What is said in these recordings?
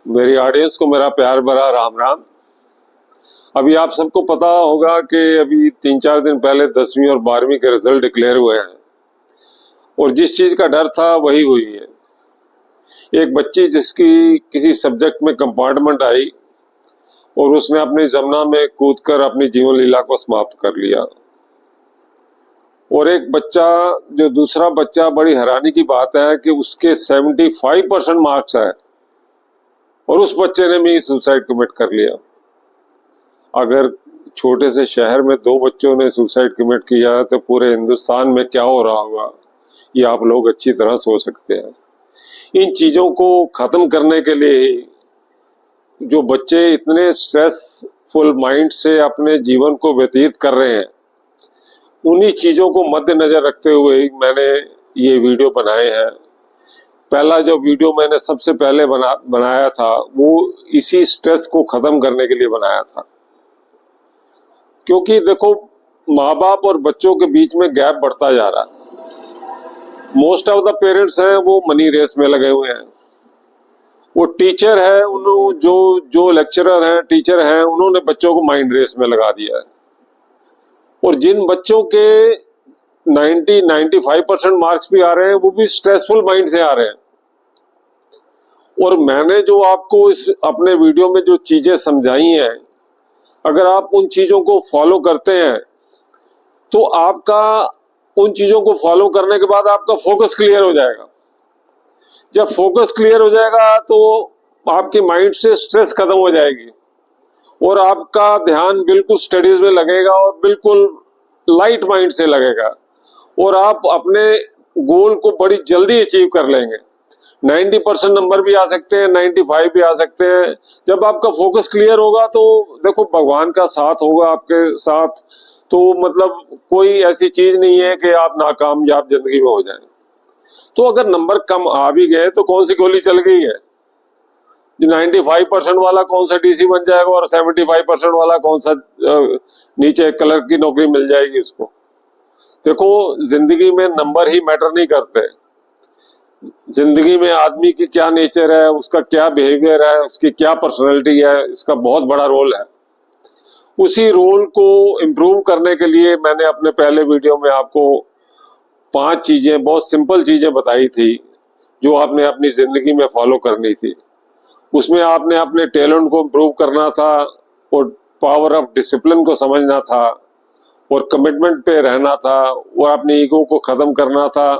मेरी ऑडियंस को मेरा प्यार भरा राम राम। अभी आप सबको पता होगा कि अभी 3-4 दिन पहले 10वीं और 12वीं के रिजल्ट डिक्लेयर हुए हैं और जिस चीज का डर था वही हुई है। एक बच्ची जिसकी किसी सब्जेक्ट में कंपार्टमेंट आई और उसने अपनी जमुना में कूदकर अपनी जीवन लीला को समाप्त कर लिया। और एक बच्चा, जो दूसरा बच्चा, बड़ी हैरानी की बात है कि उसके 75% मार्क्स है और उस बच्चे ने भी सुसाइड कमिट कर लिया। अगर छोटे से शहर में 2 बच्चों ने सुसाइड कमिट किया तो पूरे हिंदुस्तान में क्या हो रहा होगा, ये आप लोग अच्छी तरह सोच सकते हैं। इन चीजों को खत्म करने के लिए जो बच्चे इतने स्ट्रेसफुल माइंड से अपने जीवन को व्यतीत कर रहे हैं, उन्हीं चीजों को मद्देनजर रखते हुए मैंने ये वीडियो बनाए हैं। पहला जो वीडियो मैंने सबसे पहले बनाया था वो इसी स्ट्रेस को खत्म करने के लिए बनाया था, क्योंकि देखो माँ बाप और बच्चों के बीच में गैप बढ़ता जा रहा है। मोस्ट ऑफ द पेरेंट्स हैं वो मनी रेस में लगे हुए हैं। वो टीचर है, उन्होंने जो लेक्चरर हैं, टीचर हैं, उन्होंने बच्चों को माइंड रेस में लगा दिया है। और जिन बच्चों के 90-95% मार्क्स भी आ रहे हैं वो भी स्ट्रेसफुल माइंड से आ रहे हैं। और मैंने जो आपको इस अपने वीडियो में जो चीजें समझाई हैं, अगर आप उन चीजों को फॉलो करते हैं तो आपका उन चीजों को फॉलो करने के बाद आपका फोकस क्लियर हो जाएगा। जब फोकस क्लियर हो जाएगा तो आपके माइंड से स्ट्रेस खत्म हो जाएगी और आपका ध्यान बिल्कुल स्टडीज में लगेगा और बिल्कुल लाइट माइंड से लगेगा और आप अपने गोल को बड़ी जल्दी अचीव कर लेंगे। 90% नंबर भी आ सकते हैं, 95 भी आ सकते हैं। जब आपका फोकस क्लियर होगा तो देखो भगवान का साथ होगा आपके साथ, तो मतलब कोई ऐसी चीज नहीं है कि आप नाकामयाब जिंदगी में हो जाएं। तो अगर नंबर कम आ भी गए तो कौन सी गोली चल गई है? जो 95% वाला कौन सा डीसी बन जाएगा और 75% वाला कौन सा नीचे कलर की नौकरी मिल जाएगी उसको? देखो जिंदगी में नंबर ही मैटर नहीं करते। जिंदगी में आदमी की क्या नेचर है, उसका क्या बिहेवियर है, उसकी क्या पर्सनैलिटी है, इसका बहुत बड़ा रोल है। उसी रोल को इम्प्रूव करने के लिए मैंने अपने पहले वीडियो में आपको 5 चीजें, बहुत सिंपल चीजें बताई थी जो आपने अपनी जिंदगी में फॉलो करनी थी। उसमें आपने अपने टैलेंट को इम्प्रूव करना था और पावर ऑफ डिसिप्लिन को समझना था और कमिटमेंट पे रहना था और अपनी ईगो को खत्म करना था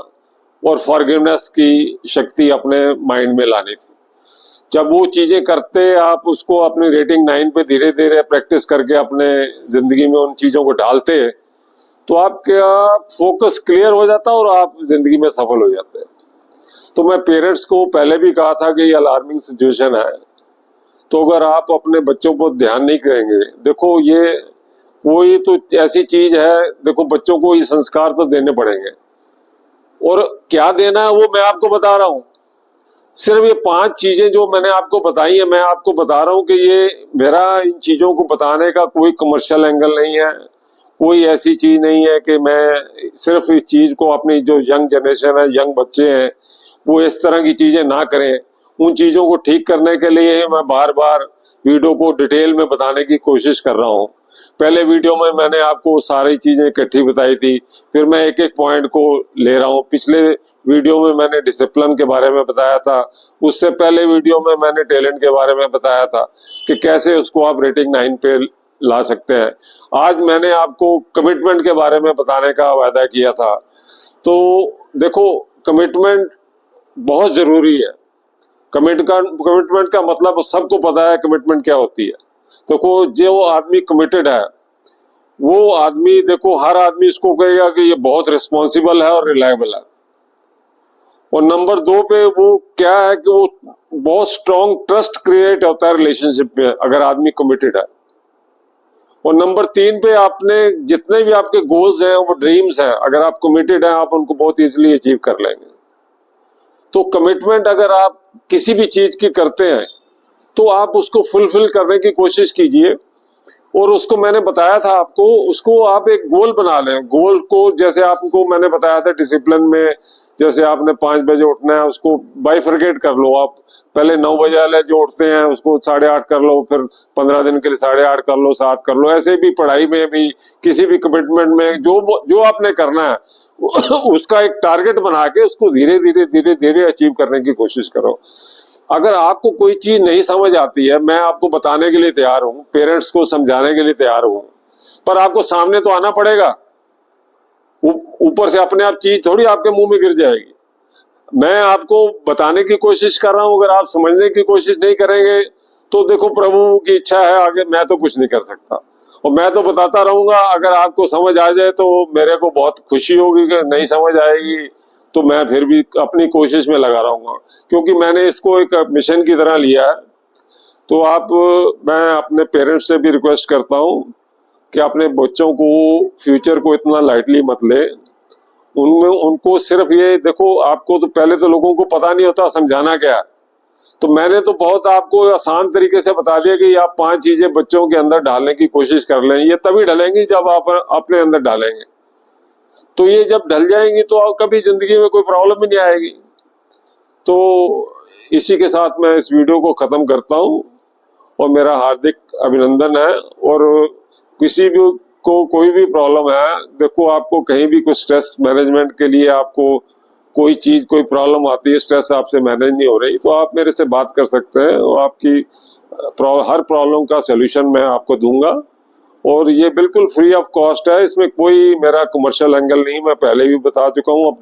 और फॉरगिवनेस की शक्ति अपने माइंड में लानी थी। जब वो चीजें करते, आप उसको अपनी रेटिंग 9 पे धीरे धीरे प्रैक्टिस करके अपने जिंदगी में उन चीजों को डालते तो आपका फोकस क्लियर हो जाता और आप जिंदगी में सफल हो जाते हैं। तो मैं पेरेंट्स को पहले भी कहा था कि ये अलार्मिंग सिचुएशन है, तो अगर आप अपने बच्चों को ध्यान नहीं करेंगे, देखो ये कोई तो ऐसी चीज है, देखो बच्चों को ये संस्कार तो देने पड़ेंगे और क्या देना है वो मैं आपको बता रहा हूं। सिर्फ ये 5 चीजें जो मैंने आपको बताई है, मैं आपको बता रहा हूं कि ये मेरा इन चीजों को बताने का कोई कमर्शियल एंगल नहीं है, कोई ऐसी चीज नहीं है कि मैं सिर्फ इस चीज को अपनी जो यंग जनरेशन है, यंग बच्चे हैं, वो इस तरह की चीजें ना करें। उन चीजों को ठीक करने के लिए मैं बार बार वीडियो को डिटेल में बताने की कोशिश कर रहा हूँ। पहले वीडियो में मैंने आपको सारी चीजें इकट्ठी बताई थी, फिर मैं एक एक पॉइंट को ले रहा हूँ। पिछले वीडियो में मैंने डिसिप्लिन के बारे में बताया था, उससे पहले वीडियो में मैंने टैलेंट के बारे में बताया था कि कैसे उसको आप रेटिंग 9 पे ला सकते हैं। आज मैंने आपको कमिटमेंट के बारे में बताने का वादा किया था। तो देखो कमिटमेंट बहुत जरूरी है। कमिटमेंट का मतलब सबको पता है कमिटमेंट क्या होती है। देखो जो आदमी कमिटेड है वो आदमी, देखो हर आदमी इसको कहेगा कि ये बहुत रिस्पॉन्सिबल है और रिलायबल है। और नंबर 2 पे वो क्या है कि वो बहुत स्ट्रॉन्ग ट्रस्ट क्रिएट होता है रिलेशनशिप में अगर आदमी कमिटेड है। और नंबर 3 पे आपने जितने भी आपके गोल्स हैं, वो ड्रीम्स हैं, अगर आप कमिटेड हैं आप उनको बहुत इजीली अचीव कर लेंगे। तो कमिटमेंट अगर आप किसी भी चीज की करते हैं तो आप उसको फुलफिल करने की कोशिश कीजिए। और उसको मैंने बताया था आपको, उसको आप एक गोल बना लें। गोल को जैसे आपको मैंने बताया था डिसिप्लिन में जैसे आपने 5 बजे उठना है, उसको बाइफरकेट कर लो। आप पहले 9 बजे वाले जो उठते हैं उसको 8:30 कर लो, फिर 15 दिन के लिए 8:30 कर लो, 7 कर लो। ऐसे भी पढ़ाई में भी, किसी भी कमिटमेंट में जो आपने करना है उसका एक टारगेट बना के उसको धीरे धीरे अचीव करने की कोशिश करो। अगर आपको कोई चीज नहीं समझ आती है, मैं आपको बताने के लिए तैयार हूं, पेरेंट्स को समझाने के लिए तैयार हूं, पर आपको सामने तो आना पड़ेगा। ऊपर से अपने आप चीज थोड़ी आपके मुंह में गिर जाएगी। मैं आपको बताने की कोशिश कर रहा हूं, अगर आप समझने की कोशिश नहीं करेंगे तो देखो प्रभु की इच्छा है, आगे मैं तो कुछ नहीं कर सकता। और मैं तो बताता रहूंगा, अगर आपको समझ आ जाए तो मेरे को बहुत खुशी होगी। कि नहीं समझ आएगी तो मैं फिर भी अपनी कोशिश में लगा रहूंगा, क्योंकि मैंने इसको एक मिशन की तरह लिया है। तो मैं अपने पेरेंट्स से भी रिक्वेस्ट करता हूं कि अपने बच्चों को, फ्यूचर को इतना लाइटली मत ले। उनको सिर्फ ये देखो, आपको तो पहले तो लोगों को पता नहीं होता समझाना क्या है, तो मैंने तो बहुत आपको आसान तरीके से बता दिया कि आप 5 चीजें बच्चों के अंदर डालने की कोशिश कर लें। ये तभी ढलेंगी जब आप अपने अंदर डालेंगे, तो ये जब ढल जाएंगी तो कभी जिंदगी में कोई प्रॉब्लम ही नहीं आएगी। तो इसी के साथ मैं इस वीडियो को खत्म करता हूं, और मेरा हार्दिक अभिनंदन है। और किसी भी को कोई भी प्रॉब्लम है, देखो आपको कहीं भी कुछ स्ट्रेस मैनेजमेंट के लिए आपको कोई चीज, कोई प्रॉब्लम आती है, स्ट्रेस आपसे मैनेज नहीं हो रही, तो आप मेरे से बात कर सकते हैं, और आपकी हर प्रॉब्लम का सलूशन मैं आपको दूंगा। और ये बिल्कुल फ्री ऑफ कॉस्ट है, इसमें कोई मेरा कमर्शियल एंगल नहीं, मैं पहले भी बता चुका हूँ।